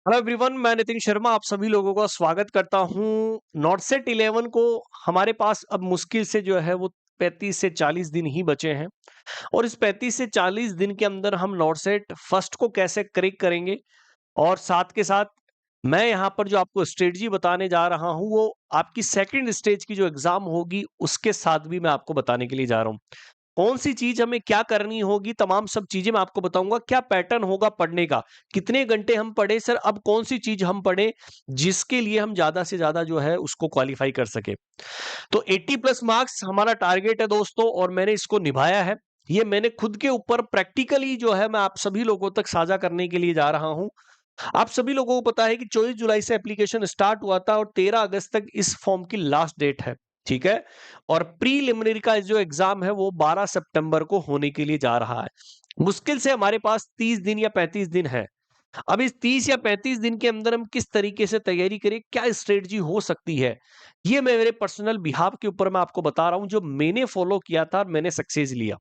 Hello everyone, मैं नितिन शर्मा आप सभी लोगों का स्वागत करता हूं। नॉटसेट 11 को हमारे पास अब मुश्किल से जो है वो 35 से 40 दिन ही बचे हैं और इस 35 से 40 दिन के अंदर हम नॉटसेट फर्स्ट को कैसे क्रैक करेंगे और साथ के साथ मैं यहाँ पर जो आपको स्ट्रेटजी बताने जा रहा हूँ वो आपकी सेकंड स्टेज की जो एग्जाम होगी उसके साथ भी मैं आपको बताने के लिए जा रहा हूँ। कौन सी चीज हमें क्या करनी होगी, तमाम सब चीजें मैं आपको बताऊंगा। क्या पैटर्न होगा पढ़ने का, कितने घंटे हम पढ़े सर, अब कौन सी चीज हम पढ़े जिसके लिए हम ज्यादा से ज्यादा जो है उसको क्वालिफाई कर सके। तो 80 प्लस मार्क्स हमारा टारगेट है दोस्तों और मैंने इसको निभाया है। ये मैंने खुद के ऊपर प्रैक्टिकली जो है मैं आप सभी लोगों तक साझा करने के लिए जा रहा हूं। आप सभी लोगों को पता है कि 24 जुलाई से एप्लीकेशन स्टार्ट हुआ था और 13 अगस्त तक इस फॉर्म की लास्ट डेट है। ठीक है। और प्रीलिमिनरी का जो एग्जाम है वो 12 सितंबर को होने के लिए जा रहा है। मुश्किल से हमारे पास 30 दिन या 35 दिन है। अब इस 30 या 35 दिन के अंदर हम किस तरीके से तैयारी करें, क्या स्ट्रेटजी हो सकती है, ये मैं मेरे पर्सनल बिहाव के ऊपर मैं आपको बता रहा हूं जो मैंने फॉलो किया था और मैंने सक्सेस लिया।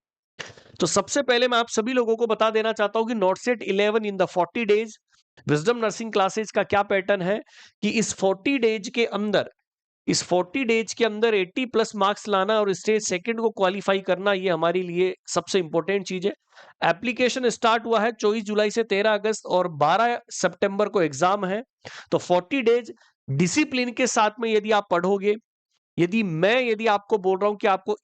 तो सबसे पहले मैं आप सभी लोगों को बता देना चाहता हूं कि नॉटसेट 11 in the 40 days wisdom nursing classes का क्या पैटर्न है कि इस 40 डेज के अंदर 80 प्लस मार्क्स लाना और स्टेज सेकंड को क्वालिफाई करना, ये हमारे लिए सबसे इंपॉर्टेंट चीज है। एप्लीकेशन स्टार्ट हुआ है 24 जुलाई से 13 अगस्त और 12 सितंबर को एग्जाम है। तो 40 डेज डिसिप्लिन के साथ में यदि आप पढ़ोगे, यदि आपको बोल रहा हूं कि आपको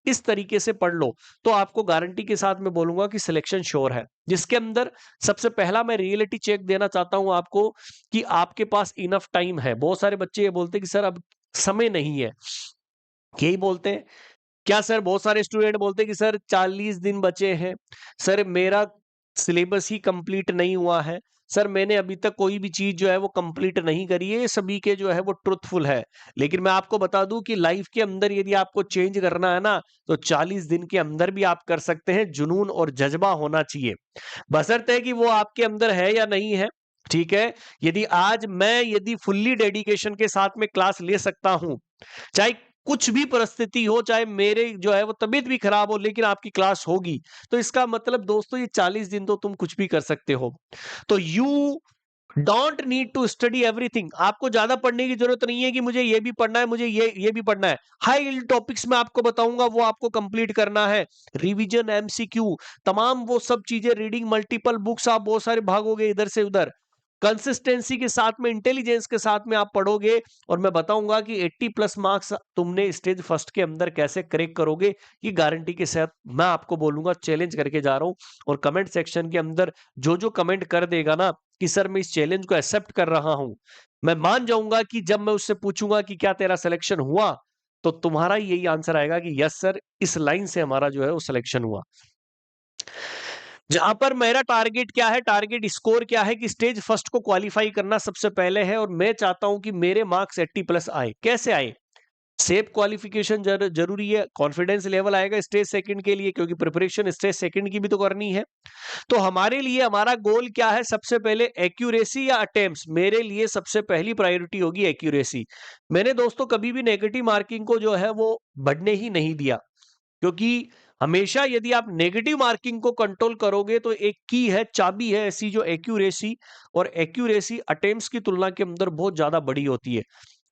इस तरीके से पढ़ लो, तो आपको गारंटी के साथ मैं बोलूंगा कि सिलेक्शन श्योर है। जिसके अंदर सबसे पहला मैं रियलिटी चेक देना चाहता हूं आपको कि आपके पास इनफ टाइम है। बहुत सारे बच्चे ये बोलते हैं कि सर अब समय नहीं है, यही बोलते हैं क्या सर। बहुत सारे स्टूडेंट बोलते हैं कि सर 40 दिन बचे हैं, सर मेरा सिलेबस ही कंप्लीट नहीं हुआ है, सर मैंने अभी तक कोई भी चीज जो है वो कंप्लीट नहीं करी है। ये सभी के जो है वो ट्रुथफुल है। लेकिन मैं आपको बता दूं कि लाइफ के अंदर यदि आपको चेंज करना है ना, तो 40 दिन के अंदर भी आप कर सकते हैं। जुनून और जज्बा होना चाहिए, बशर्ते कि वो आपके अंदर है या नहीं है। ठीक है। यदि फुल्ली डेडिकेशन के साथ में क्लास ले सकता हूं, चाहे कुछ भी परिस्थिति हो, चाहे मेरे जो है वो तबीयत भी खराब हो, लेकिन आपकी क्लास होगी, तो इसका मतलब दोस्तों ये 40 दिन तो तुम कुछ भी कर सकते हो। तो you don't need to study everything. आपको ज्यादा पढ़ने की जरूरत नहीं है कि मुझे ये भी पढ़ना है, मुझे ये भी पढ़ना है। हाई यील्ड टॉपिक्स में आपको बताऊंगा वो आपको कंप्लीट करना है। रिवीजन, एमसीक्यू, तमाम वो सब चीजें, रीडिंग मल्टीपल बुक्स, आप बहुत सारे भागोगे इधर से उधर। कंसिस्टेंसी के साथ में, इंटेलिजेंस के साथ में आप पढ़ोगे और मैं बताऊंगा कि 80 प्लस मार्क्स तुमने स्टेज फर्स्ट के अंदर कैसे क्रैक करोगे, ये गारंटी के साथ मैं आपको बोलूंगा। चैलेंज करके जा रहा हूं और कमेंट सेक्शन के अंदर जो जो कमेंट कर देगा ना कि सर मैं इस चैलेंज को एक्सेप्ट कर रहा हूं, मैं मान जाऊंगा कि जब मैं उससे पूछूंगा कि क्या तेरा सिलेक्शन हुआ, तो तुम्हारा यही आंसर आएगा कि यस सर, इस लाइन से हमारा जो है वो सिलेक्शन हुआ। जहां पर मेरा टारगेट क्या है, टारगेट स्कोर क्या है कि स्टेज फर्स्ट को क्वालिफाई करना सबसे पहले है और मैं चाहता हूं कि मेरे मार्क्स 80 प्लस आए। कैसे आए? सेफ क्वालिफिकेशन जरूरी है, कॉन्फिडेंस लेवल आएगा स्टेज सेकंड के लिए, क्योंकि प्रिपरेशन स्टेज सेकंड की भी तो करनी है। तो हमारे लिए हमारा गोल क्या है? सबसे पहले एक्यूरेसी या अटेम्प्ट्स। मेरे लिए सबसे पहली प्रायोरिटी होगी एक्यूरेसी। मैंने दोस्तों कभी भी नेगेटिव मार्किंग को जो है वो बढ़ने ही नहीं दिया, क्योंकि हमेशा यदि आप नेगेटिव मार्किंग को कंट्रोल करोगे तो एक की है, चाबी है ऐसी, जो एक्यूरेसी। और एक्यूरेसी अटेम्प्ट्स की तुलना के अंदर बहुत ज्यादा बड़ी होती है।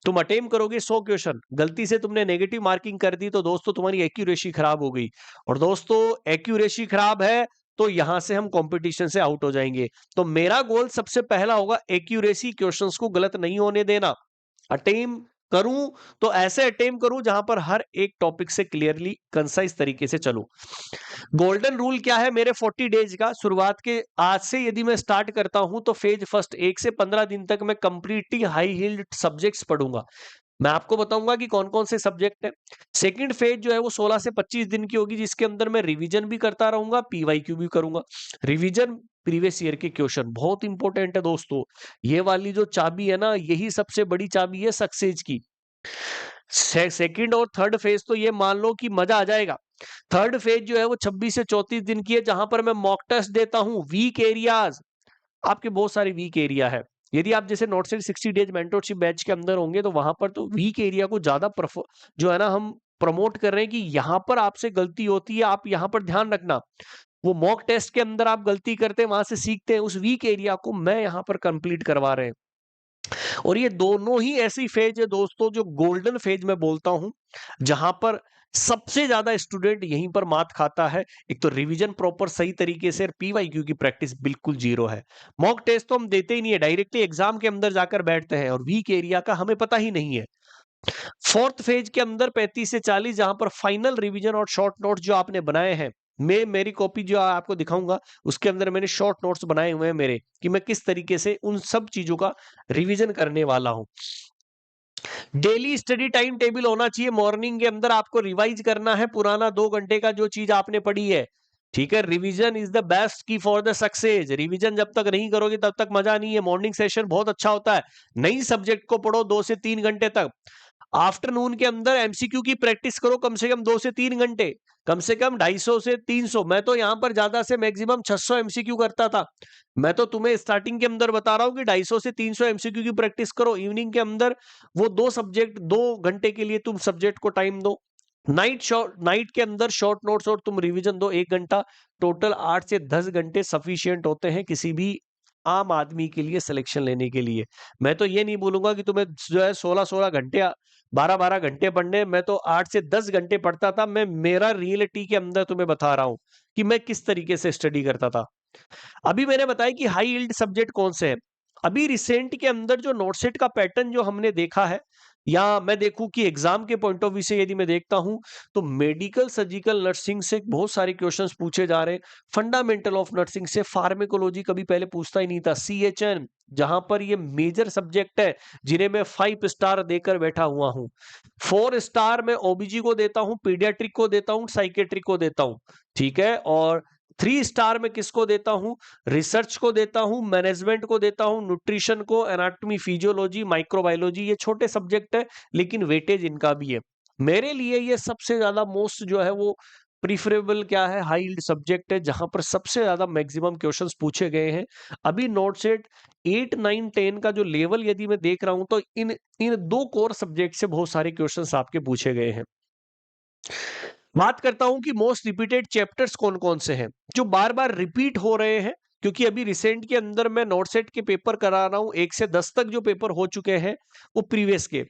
तुम अटेम्प्ट करोगे 100 क्वेश्चन, गलती से तुमने नेगेटिव मार्किंग कर दी तो दोस्तों तुम्हारी एक्यूरेसी खराब हो गई। और दोस्तों एक्यूरेसी खराब है तो यहां से हम कंपटीशन से आउट हो जाएंगे। तो मेरा गोल सबसे पहला होगा एक्यूरेसी, क्वेश्चंस को गलत नहीं होने देना। अटेम करूं तो ऐसे अटेम करूं जहां पर हर एक टॉपिक से क्लियरली कंसाइज तरीके से चलूं। गोल्डन रूल क्या है मेरे 40 डेज का? शुरुआत के आज से यदि मैं स्टार्ट करता हूं तो फेज फर्स्ट 1 से 15 दिन तक मैं कंप्लीटली हाई हील्ड सब्जेक्ट्स पढ़ूंगा। मैं आपको बताऊंगा कि कौन कौन से सब्जेक्ट है। सेकंड फेज जो है वो 16 से 25 दिन की होगी, जिसके अंदर मैं रिवीजन भी करता रहूंगा, पीवाईक्यू भी करूंगा। रिवीजन, प्रीवियस ईयर के क्वेश्चन बहुत इंपॉर्टेंट है दोस्तों। ये वाली जो चाबी है ना, यही सबसे बड़ी चाबी है सक्सेस की। सेकंड और थर्ड फेज तो ये मान लो कि मजा आ जाएगा। थर्ड फेज जो है वो 26 से 34 दिन की है, जहां पर मैं मॉक टेस्ट देता हूं। वीक एरियाज, आपके बहुत सारे वीक एरिया है। यदि आप जैसे नोट से 60 डेज मेंटरशिप बैच के अंदर होंगे तो वहां पर तो वीक एरिया को ज्यादा जो है ना हम प्रमोट कर रहे हैं कि यहां पर आपसे गलती होती है, आप यहां पर ध्यान रखना। वो मॉक टेस्ट के अंदर आप गलती करते हैं, वहां से सीखते हैं, उस वीक एरिया को मैं यहां पर कंप्लीट करवा रहे हैं। और ये दोनों ही ऐसी फेज है दोस्तों जो गोल्डन फेज में बोलता हूं, जहां पर सबसे ज्यादा स्टूडेंट यहीं पर मात खाता है। एक तो रिवीजन प्रॉपर सही तरीके से, पीवाईक्यू की प्रैक्टिस बिल्कुल जीरो है। मॉक टेस्ट तो हम देते ही नहीं है, डायरेक्टली एग्जाम के अंदर जाकर बैठते हैं और वीक एरिया का हमें पता ही नहीं है। फोर्थ फेज के अंदर 35 से 40 जहां पर फाइनल रिवीजन और शॉर्ट नोट्स जो आपने बनाए हैं, मैं मेरी कॉपी जो आपको दिखाऊंगा उसके अंदर मैंने शॉर्ट नोट्स बनाए हुए हैं मेरे, कि मैं किस तरीके से उन सब चीजों का रिवीजन करने वाला हूं। डेली स्टडी टाइम टेबल होना चाहिए। मॉर्निंग के अंदर आपको रिवाइज करना है पुराना 2 घंटे का जो चीज आपने पढ़ी है। ठीक है, रिवीजन इज द बेस्ट की फॉर द सक्सेस। रिवीजन जब तक नहीं करोगे तब तक मजा नहीं है। मॉर्निंग सेशन बहुत अच्छा होता है, नई सब्जेक्ट को पढ़ो 2 से 3 घंटे तक। आफ्टरनून के अंदर एमसीक्यू की प्रैक्टिस करो कम से कम 2 से 3 घंटे, कम से कम 250 से 300। मैं तो यहां पर ज्यादा से मैक्सिमम 600 एमसीक्यू करता था। मैं तो तुम्हें स्टार्टिंग के अंदर बता रहा हूं कि 250 से 300 एमसीक्यू की प्रैक्टिस करो इवनिंग के अंदर। वो 2 सब्जेक्ट 2 घंटे के लिए तुम सब्जेक्ट को टाइम दो। नाइट के अंदर शॉर्ट नोट्स और तुम रिवीजन दो 1 घंटा। टोटल 8 से 10 घंटे सफिशियंट होते हैं किसी भी आम आदमी के लिए सिलेक्शन लेने के लिए। मैं तो ये नहीं बोलूंगा कि तुम्हें जो है 16-16 घंटे 12-12 घंटे पढ़ने। मैं तो 8 से 10 घंटे पढ़ता था। मैं मेरा रियलिटी के अंदर तुम्हें बता रहा हूं कि मैं किस तरीके से स्टडी करता था। अभी मैंने बताया कि हाई यील्ड सब्जेक्ट कौन से हैं। अभी रिसेंट के अंदर जो नोटसेट का पैटर्न जो हमने देखा है, या मैं देखूं कि एग्जाम के पॉइंट ऑफ व्यू से यदि मैं देखता हूं, तो मेडिकल सर्जिकल नर्सिंग से बहुत सारे क्वेश्चंस पूछे जा रहे हैं। फंडामेंटल ऑफ नर्सिंग से, फार्मेकोलॉजी कभी पहले पूछता ही नहीं था। सीएचएन, जहां पर ये मेजर सब्जेक्ट है जिन्हें मैं 5 स्टार देकर बैठा हुआ हूं। 4 स्टार में ओबीजी को देता हूं, पीडियाट्रिक को देता हूं, साइकेट्रिक को देता हूं। ठीक है, और 3 स्टार में किसको देता हूं? रिसर्च को देता हूं, मैनेजमेंट को देता हूं, न्यूट्रिशन को, एनाटॉमी फिजियोलॉजी, माइक्रोबायोलॉजी। ये छोटे सब्जेक्ट है लेकिन वेटेज इनका भी है। मेरे लिए ये सबसे ज्यादा मोस्ट जो है वो प्रीफरेबल क्या है, हाई यील्ड सब्जेक्ट है, जहां पर सबसे ज्यादा मैक्सिमम क्वेश्चंस पूछे गए हैं। अभी नोट सेट 8 9 10 का जो लेवल यदि मैं देख रहा हूं, तो इन इन 2 कोर सब्जेक्ट से बहुत सारे क्वेश्चंस आपके पूछे गए हैं। बात करता हूं कि मोस्ट रिपीटेड चैप्टर्स कौन कौन से हैं जो बार बार रिपीट हो रहे हैं। क्योंकि अभी रिसेंट के अंदर मैं नोट सेट के पेपर करा रहा हूं, 1 से 10 तक जो पेपर हो चुके हैं वो प्रीवियस के।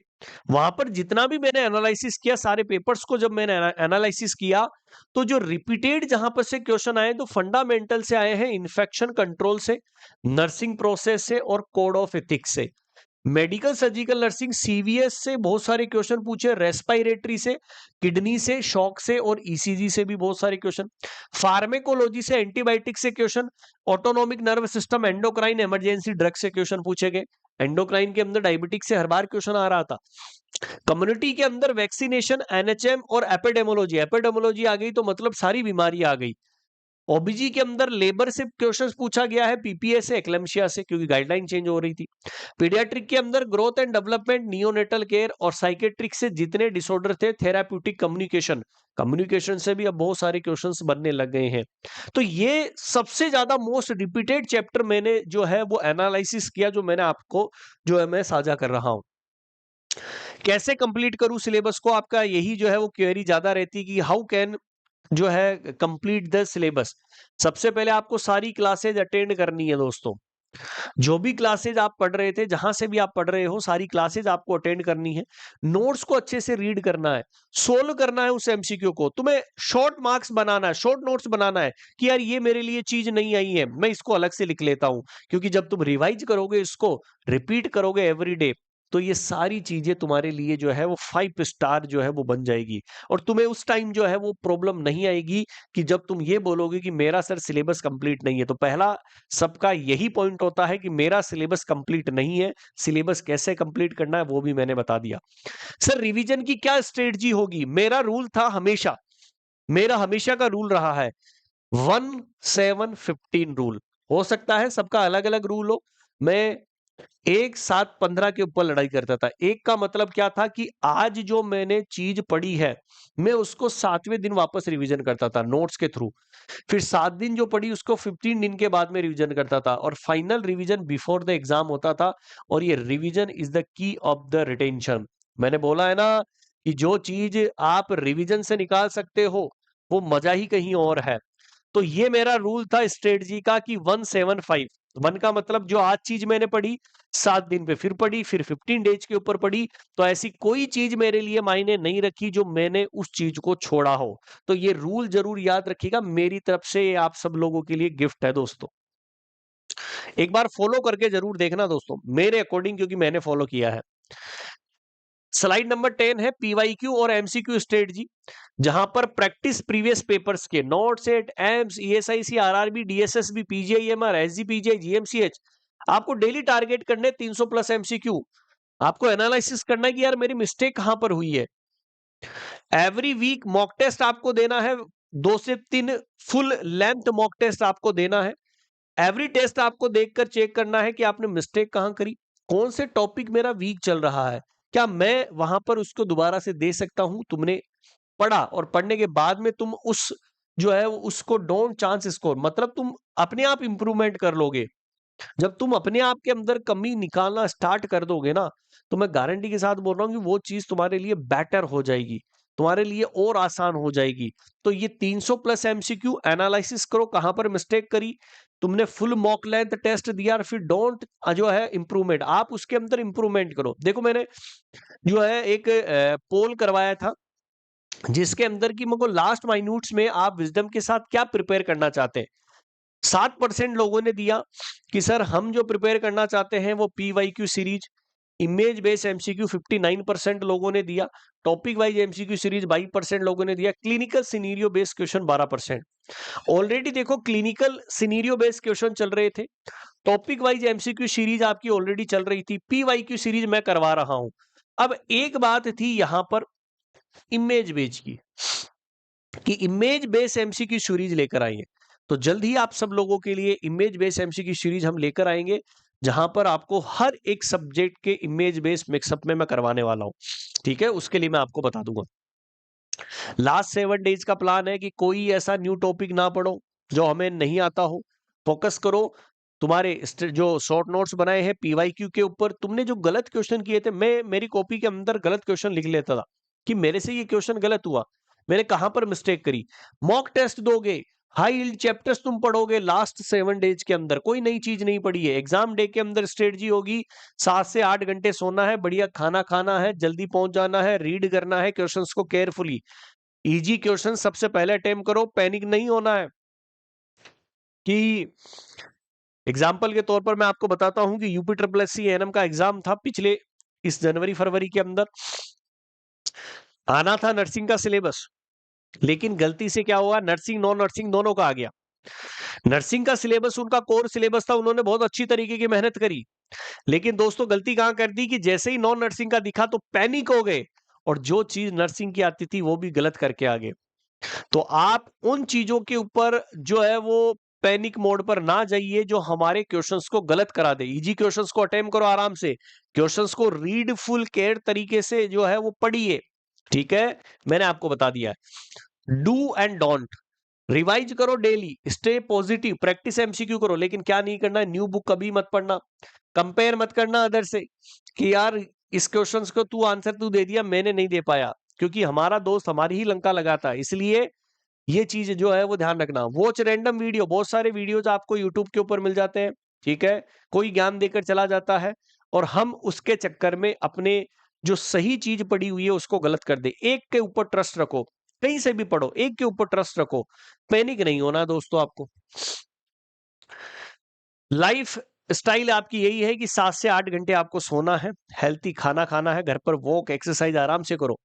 वहां पर जितना भी मैंने एनालिसिस किया, सारे पेपर्स को जब मैंने एनालिसिस किया, तो जो रिपीटेड जहां पर से क्वेश्चन आए तो फंडामेंटल से आए हैं, इन्फेक्शन कंट्रोल से, नर्सिंग प्रोसेस से और कोड ऑफ एथिक्स से। मेडिकल सर्जिकल नर्सिंग सीवीएस से बहुत सारे क्वेश्चन पूछे, रेस्पिरेटरी से, किडनी से, शॉक से और ईसीजी से भी बहुत सारे क्वेश्चन। फार्मेकोलॉजी से एंटीबायोटिक से question, autonomic nerve system, endocrine, emergency drug से क्वेश्चन पूछे गए। एंडोक्राइन के अंदर डायबिटिक से हर बार क्वेश्चन आ रहा था। कम्युनिटी के अंदर वैक्सीनेशन, एनएचएम और एपिडेमोलॉजी। एपिडेमोलॉजी आ गई तो मतलब सारी बीमारी आ गई। ओबीजी के अंदर लेबर से क्वेश्चंस पूछा गया है, पीपीए से, एक्लेम्शिया से, क्योंकि गाइडलाइन चेंज हो रही थी। पीडियाट्रिक के अंदर growth and development, neonatal care और साइकेट्रिक से जितने डिसऑर्डर थे, थेराप्यूटिक कम्युनिकेशन, कम्युनिकेशन से भी अब बहुत सारे क्वेश्चंस बनने लग गए हैं। तो ये सबसे ज्यादा मोस्ट रिपीटेड चैप्टर मैंने जो है वो एनालिसिस किया, जो मैंने आपको जो है मैं साझा कर रहा हूं। कैसे कंप्लीट करूं सिलेबस को, आपका यही जो है वो क्वेरी ज्यादा रहती कि हाउ कैन जो है कंप्लीट द सिलेबस। सबसे पहले आपको सारी क्लासेज अटेंड करनी है दोस्तों। जो भी क्लासेज आप पढ़ रहे थे, जहां से भी आप पढ़ रहे हो, सारी क्लासेज आपको अटेंड करनी है। नोट्स को अच्छे से रीड करना है, सोल्व करना है उस एमसीक्यू को। तुम्हें शॉर्ट मार्क्स बनाना है, शॉर्ट नोट्स बनाना है कि यार ये मेरे लिए चीज नहीं आई है, मैं इसको अलग से लिख लेता हूं। क्योंकि जब तुम रिवाइज करोगे, इसको रिपीट करोगे एवरीडे, तो ये सारी चीजें तुम्हारे लिए जो है वो 5 स्टार जो है वो बन जाएगी। और तुम्हें उस टाइम जो है वो प्रॉब्लम नहीं आएगी कि जब तुम ये बोलोगे कि मेरा सर सिलेबस कंप्लीट नहीं है। तो पहला सबका यही पॉइंट होता है कि मेरा सिलेबस कंप्लीट नहीं है। सिलेबस कैसे कंप्लीट करना है वो भी मैंने बता दिया। सर रिवीजन की क्या स्ट्रेटजी होगी? मेरा रूल था हमेशा, मेरा हमेशा का रूल रहा है 1-7-15 रूल। हो सकता है सबका अलग अलग रूल हो। मैं 1-7-15 के ऊपर लड़ाई करता था। एक का मतलब क्या था कि आज जो मैंने चीज पढ़ी है, मैं उसको 7वें दिन वापस रिवीजन करता था नोट्स के थ्रू। फिर 7 दिन जो पढ़ी उसको 15 दिन के बाद में रिवीजन करता था, और final revision before the exam होता था। और ये revision is the key of the retention. मैंने बोला है ना कि जो चीज आप रिवीजन से निकाल सकते हो वो मजा ही कहीं और है। तो ये मेरा रूल था स्ट्रेटजी का कि 175 1 का मतलब जो आज चीज मैंने पढ़ी 7 दिन पे फिर पढ़ी, फिर 15 डेज के ऊपर पढ़ी, तो ऐसी कोई चीज मेरे लिए मायने नहीं रखी जो मैंने उस चीज को छोड़ा हो। तो ये रूल जरूर याद रखिएगा, मेरी तरफ से आप सब लोगों के लिए गिफ्ट है दोस्तों। एक बार फॉलो करके जरूर देखना दोस्तों, मेरे अकॉर्डिंग, क्योंकि मैंने फॉलो किया है। स्लाइड नंबर 10 है पीवाईक्यू और एमसीक्यू स्ट्रेटजी, जहां पर प्रैक्टिस प्रीवियस पेपर्स के note set, AIIMS, ESIC, RRB, DSSB, PGIMER, SGPGI, GMCH. आपको डेली टारगेट करने 300 प्लस एमसीक्यू। आपको एनालिसिस करना है कि यार मेरी मिस्टेक कहां पर हुई है। एवरी वीक मॉक टेस्ट आपको देना है, 2 से 3 फुल लेंथ मॉक टेस्ट आपको देना है। एवरी टेस्ट आपको देखकर चेक करना है कि आपने मिस्टेक कहां करी, कौन से टॉपिक मेरा वीक चल रहा है, क्या मैं वहां पर उसको दोबारा से दे सकता हूं। तुमने पढ़ा और पढ़ने के बाद में तुम उस जो है उसको डोंट चांस स्कोर, मतलब तुम अपने आप इंप्रूवमेंट कर लोगे। जब तुम अपने आप के अंदर कमी निकालना स्टार्ट कर दोगे ना, तो मैं गारंटी के साथ बोल रहा हूं कि वो चीज तुम्हारे लिए बेटर हो जाएगी, तुम्हारे लिए और आसान हो जाएगी। तो ये 300 प्लस एमसीक्यू एनालिसिस करो, कहां पर मिस्टेक करी, तुमने फुल मॉक लेंथ टेस्ट दिया और फिर डोंट जो है इंप्रूवमेंट, आप उसके अंदर इंप्रूवमेंट करो। देखो मैंने जो है एक पोल करवाया था, जिसके अंदर की मेरे को लास्ट माइन्यूट्स में आप विजडम के साथ क्या प्रिपेयर करना चाहते हैं। 7% लोगों ने दिया कि सर हम जो प्रिपेयर करना चाहते हैं वो PYQ series, image based MCQ 59% लोगों ने दिया, टॉपिक वाइज एमसीक्यू सीरीज 22% लोगों ने दिया, clinical scenario based question 12%। Already देखो क्लिनिकल सिनेरियो बेस्ड क्वेश्चन चल रहे थे, टॉपिक वाइज एमसीक्यू सीरीज आपकी ऑलरेडी चल रही थी, पीवाईक्यू सीरीज मैं करवा रहा हूं। अब एक बात थी यहां पर इमेज बेस्ड की, कि इमेज बेस एमसीक्यू सीरीज लेकर आएंगे। तो जल्द ही आप सब लोगों के लिए इमेज बेस एमसीक्यू सीरीज हम लेकर आएंगे, जहां पर आपको हर एक सब्जेक्ट के इमेज बेस मिक्सअप में मैं करवाने वाला हूं। ठीक है, उसके लिए मैं आपको बता दूंगा। लास्ट 7 डेज का प्लान है कि कोई ऐसा न्यू टॉपिक ना पढ़ो जो हमें नहीं आता हो, फोकस करो। तुम्हारे जो शॉर्ट नोट्स बनाए हैं पीवाईक्यू के ऊपर, तुमने जो गलत क्वेश्चन किए थे, मैं मेरी कॉपी के अंदर गलत क्वेश्चन लिख लेता था कि मेरे से ये क्वेश्चन गलत हुआ, मैंने कहां पर मिस्टेक करी। मॉक टेस्ट दोगे, हाई यील्ड चैप्टर्स तुम पढ़ोगे, लास्ट 7 डेज के अंदर कोई नई चीज नहीं पढ़ी है। एग्जाम डे के अंदर स्ट्रेटजी होगी, 7 से 8 घंटे सोना है, बढ़िया खाना खाना है, जल्दी पहुंच जाना है, रीड करना है क्वेश्चंस को केयरफुली, इजी क्वेश्चन सबसे पहले अटेम्प्ट करो, पैनिक नहीं होना है। कि एग्जाम्पल के तौर पर मैं आपको बताता हूं कि UP triple S C ANM का एग्जाम था पिछले इस जनवरी फरवरी के अंदर, आना था नर्सिंग का सिलेबस, लेकिन गलती से क्या हुआ, नर्सिंग नॉन नर्सिंग दोनों का आ गया। नर्सिंग का सिलेबस उनका कोर सिलेबस था, उन्होंने बहुत अच्छी तरीके की मेहनत करी, लेकिन दोस्तों गलती कहां कर दी कि जैसे ही नॉन नर्सिंग का दिखा तो पैनिक हो गए, और जो चीज नर्सिंग की आती थी वो भी गलत करके आ गए। तो आप उन चीजों के ऊपर जो है वो पैनिक मोड पर ना जाइए जो हमारे क्वेश्चंस को गलत करा दे। इजी क्वेश्चंस को अटेम्प्ट करो आराम से, क्वेश्चंस को रीड फुल केयर तरीके से जो है वो पढ़िए। ठीक है, मैंने आपको बता दिया है। डू एंड डोंट, रिवाइज करो daily, stay positive, practice MCQ करो, लेकिन क्या नहीं करना है, न्यू बुक कभी मत पढ़ना, कंपेयर मत करना अदर से कि यार इस क्वेश्चंस को तू आंसर तू दे दिया मैंने नहीं दे पाया, क्योंकि हमारा दोस्त हमारी ही लंका लगाता है। इसलिए ये चीज जो है वो ध्यान रखना। वॉच रैंडम वीडियो, बहुत सारे वीडियोज आपको यूट्यूब के ऊपर मिल जाते हैं, ठीक है, कोई ज्ञान देकर चला जाता है और हम उसके चक्कर में अपने जो सही चीज पड़ी हुई है उसको गलत कर दे। एक के ऊपर ट्रस्ट रखो, कहीं से भी पढ़ो एक के ऊपर ट्रस्ट रखो, पैनिक नहीं होना दोस्तों आपको। लाइफ स्टाइल आपकी यही है कि 7 से 8 घंटे आपको सोना है, हेल्थी खाना खाना है, घर पर वॉक एक्सरसाइज आराम से करो,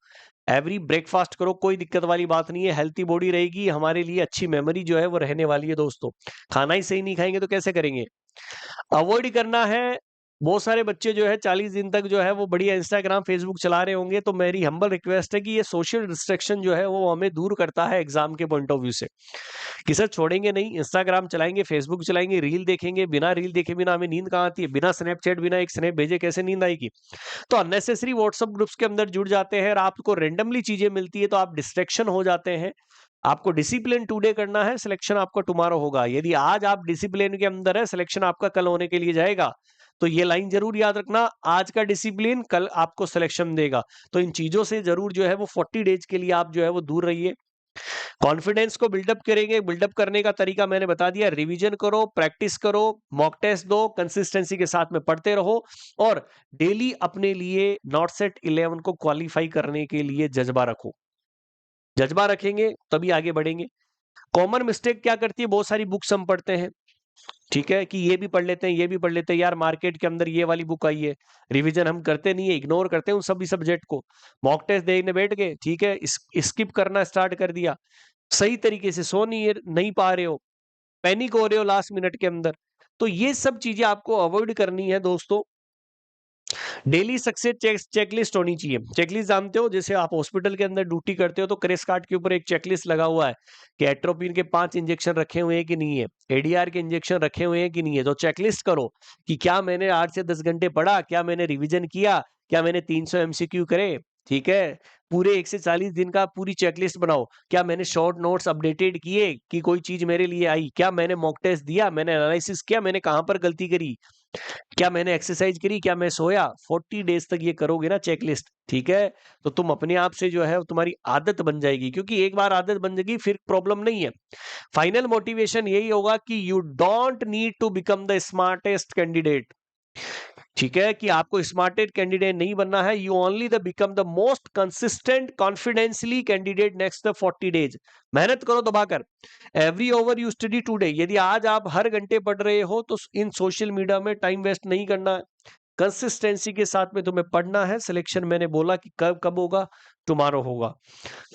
एवरी ब्रेकफास्ट करो, कोई दिक्कत वाली बात नहीं है, हेल्थी बॉडी रहेगी, हमारे लिए अच्छी मेमोरी जो है वो रहने वाली है दोस्तों। खाना ही सही नहीं खाएंगे तो कैसे करेंगे। अवॉइड करना है, बहुत सारे बच्चे जो है 40 दिन तक जो है वो बढ़िया इंस्टाग्राम फेसबुक चला रहे होंगे, तो मेरी हम्बल रिक्वेस्ट है कि ये सोशल डिस्ट्रैक्शन जो है वो हमें दूर करता है एग्जाम के पॉइंट ऑफ व्यू से, कि सर छोड़ेंगे नहीं, इंस्टाग्राम चलाएंगे, फेसबुक चलाएंगे, रील देखेंगे, बिना रील देखे बिना हमें नींद कहाँ आती है, बिना स्नैपचैट बिना एक स्नैप भेजे कैसे नींद आएगी। तो अननेसेसरी व्हाट्सएप ग्रुप्स के अंदर जुड़ जाते हैं और आपको रेंडमली चीजें मिलती है तो आप डिस्ट्रैक्शन हो जाते हैं। आपको डिसिप्लिन टुडे करना है, सिलेक्शन आपका टुमारो होगा। यदि आज आप डिसिप्लिन के अंदर है, सिलेक्शन आपका कल होने के लिए जाएगा। तो ये लाइन जरूर याद रखना, आज का डिसिप्लिन कल आपको सिलेक्शन देगा। तो इन चीजों से जरूर जो है वो 40 डेज के लिए आप जो है वो दूर रहिए। कॉन्फिडेंस को बिल्डअप करेंगे, बिल्डअप करने का तरीका मैंने बता दिया, रिवीजन करो, प्रैक्टिस करो, मॉक टेस्ट दो, कंसिस्टेंसी के साथ में पढ़ते रहो और डेली अपने लिए नॉटसेट 11 को क्वालिफाई करने के लिए जज्बा रखो। जज्बा रखेंगे तभी आगे बढ़ेंगे। कॉमन मिस्टेक क्या करती है, बहुत सारी बुक्स हम पढ़ते हैं, ठीक है, कि ये भी पढ़ लेते हैं, ये भी पढ़ लेते हैं, यार मार्केट के अंदर ये वाली बुक आई है, रिवीजन हम करते नहीं है, इग्नोर करते हैं उन सभी सब्जेक्ट को, मॉक टेस्ट देने बैठ गए, ठीक है, स्किप करना स्टार्ट कर दिया, सही तरीके से सो नहीं पा रहे हो, पैनिक हो रहे हो लास्ट मिनट के अंदर। तो ये सब चीजें आपको अवॉइड करनी है दोस्तों। डेली सक्सेस चेकलिस्ट होनी चाहिए। चेकलिस्ट जानते हो, जैसे आप हॉस्पिटल के अंदर ड्यूटी करते हो तो क्रेस कार्ड के ऊपर एक चेकलिस्ट लगा हुआ है कि एट्रोपिन के 5 इंजेक्शन रखे हुए हैं कि नहीं है, एडीआर के इंजेक्शन रखे हुए हैं कि नहीं है। तो चेकलिस्ट करो कि क्या मैंने 8 से 10 घंटे पढ़ा, क्या मैंने रिविजन किया, क्या मैंने 300 एमसीक्यू करे, ठीक है, पूरे 1 से 40 दिन का पूरी चेकलिस्ट बनाओ। क्या मैंने शॉर्ट नोट्स अपडेटेड किए कि कोई चीज मेरे लिए आई, क्या मैंने मॉक टेस्ट दिया, मैंने एनालिसिस किया, मैंने कहां पर गलती करी, क्या मैंने एक्सरसाइज करी, क्या मैं सोया। 40 डेज तक ये करोगे ना चेकलिस्ट, ठीक है, तो तुम अपने आप से जो है तुम्हारी आदत बन जाएगी, क्योंकि एक बार आदत बन जाएगी फिर प्रॉब्लम नहीं है। फाइनल मोटिवेशन यही होगा कि you don't need to become the smartest candidate, ठीक है, कि आपको स्मार्टेड कैंडिडेट नहीं बनना है, you only the become the most consistent confidently candidate next the 40 days. मेहनत करो दबाकर। Every hour you study today, यदि आज आप हर घंटे पढ़ रहे हो तो इन सोशल मीडिया में टाइम वेस्ट नहीं करना है, कंसिस्टेंसी के साथ में तुम्हें पढ़ना है। सिलेक्शन मैंने बोला कि कब कब होगा, टुमारो होगा।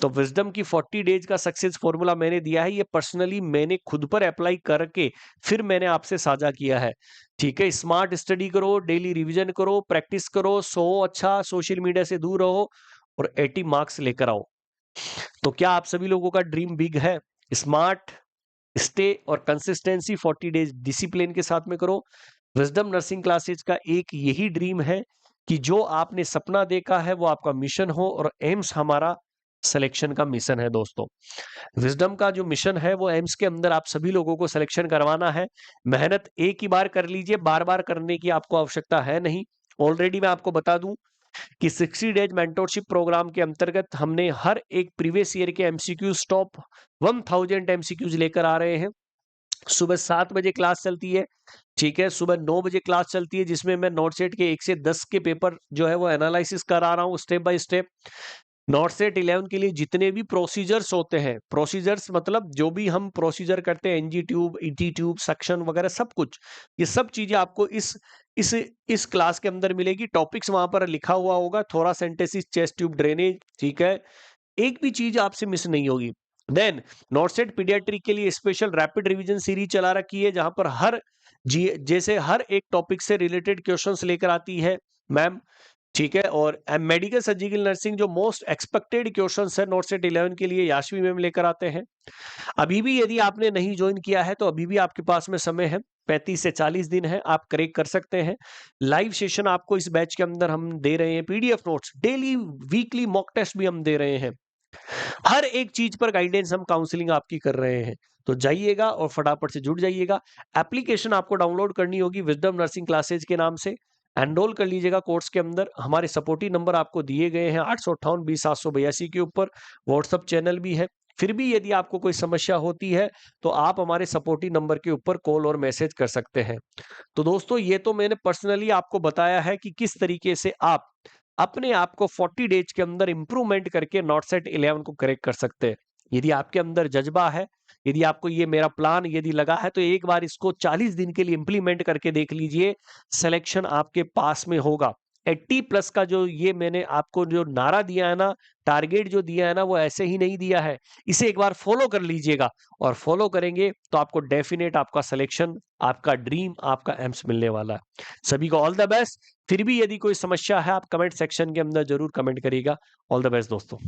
तो विजडम की 40 डेज का सक्सेस फॉर्मूला मैंने दिया है, ये पर्सनली मैंने खुद पर अप्लाई करके फिर मैंने आपसे साझा किया है, ठीक है। स्मार्ट स्टडी करो, डेली रिवीजन करो, प्रैक्टिस करो, सो अच्छा, सोशल मीडिया से दूर रहो और 80 मार्क्स लेकर आओ। तो क्या आप सभी लोगों का ड्रीम बिग है? स्मार्ट, स्टे और कंसिस्टेंसी 40 डेज डिसिप्लिन के साथ में करो। विजडम नर्सिंग क्लासेज का एक यही ड्रीम है कि जो आपने सपना देखा है वो आपका मिशन हो, और एम्स हमारा सिलेक्शन का मिशन है दोस्तों। विजडम का जो मिशन है वो एम्स के अंदर आप सभी लोगों को सिलेक्शन करवाना है। मेहनत एक ही बार कर लीजिए, बार बार करने की आपको आवश्यकता है नहीं। ऑलरेडी मैं आपको बता दूं कि 60 डेज मेंटोरशिप प्रोग्राम के अंतर्गत हमने हर एक प्रीवियस ईयर के एमसीक्यू टॉप 1000 एमसीक्यूज लेकर आ रहे हैं। सुबह 7 बजे क्लास चलती है, ठीक है, सुबह 9 बजे क्लास चलती है, जिसमें मैं नोट सेट के 1 से 10 के पेपर जो है वो एनालिसिस करा रहा हूँ step by step. Not set 11 के लिए जितने भी प्रोसीजर्स होते हैं, प्रोसीजर्स मतलब जो भी हम प्रोसीजर करते हैं, NG tube, ET tube, suction वगैरह सब कुछ, ये सब चीजें आपको इस इस क्लास के अंदर मिलेगी। टॉपिक्स वहां पर लिखा हुआ होगा, थोरासेंटेसिस, चेस्ट ट्यूब ड्रेनेज, ठीक है, एक भी चीज आपसे मिस नहीं होगी। देन नॉटसेट पीडियाट्रिक के लिए स्पेशल रैपिड रिवीजन सीरीज चला रखी है, जहां पर जैसे हर एक टॉपिक से रिलेटेड क्वेश्चंस लेकर आती है मैम, ठीक है। और मेडिकल सर्जिकल नर्सिंग जो मोस्ट एक्सपेक्टेड क्वेश्चंस है नॉटसेट 11 के लिए, याशवी मैम लेकर आते हैं। अभी भी यदि आपने नहीं ज्वाइन किया है तो अभी भी आपके पास में समय है, 35 से 40 दिन है, आप करेक्ट कर सकते हैं। लाइव सेशन आपको इस बैच के अंदर हम दे रहे हैं, PDF notes, daily weekly mock test भी हम दे रहे हैं, हर एक चीज पर गाइडेंस हम काउंसलिंग आपकी कर रहे हैं। तो जाइएगा और फटाफट से जुड़ जाइएगा। एप्लीकेशन आपको डाउनलोड करनी होगी विजडम नर्सिंग क्लासेज के नाम से, एनरोल कर लीजिएगा कोर्स के अंदर। हमारे सपोर्टिव नंबर आपको दिए गए हैं 858-20-782 के ऊपर, व्हाट्सएप चैनल भी है। फिर भी यदि आपको कोई समस्या होती है तो आप हमारे सपोर्टिव नंबर के ऊपर कॉल और मैसेज कर सकते हैं। तो दोस्तों ये तो मैंने पर्सनली आपको बताया है कि किस तरीके से आप अपने आप को 40 डेज के अंदर इंप्रूवमेंट करके नॉटसेट 11 को करेक्ट कर सकते हैं। यदि आपके अंदर जज्बा है, यदि आपको ये मेरा प्लान यदि लगा है तो एक बार इसको 40 दिन के लिए इंप्लीमेंट करके देख लीजिए, सिलेक्शन आपके पास में होगा। 80 प्लस का जो ये मैंने आपको जो नारा दिया है ना, टारगेट जो दिया है ना, वो ऐसे ही नहीं दिया है, इसे एक बार फॉलो कर लीजिएगा, और फॉलो करेंगे तो आपको डेफिनेट आपका सिलेक्शन, आपका ड्रीम, आपका एम्स मिलने वाला है। सभी को ऑल द बेस्ट। फिर भी यदि कोई समस्या है आप कमेंट सेक्शन के अंदर जरूर कमेंट करिएगा। ऑल द बेस्ट दोस्तों।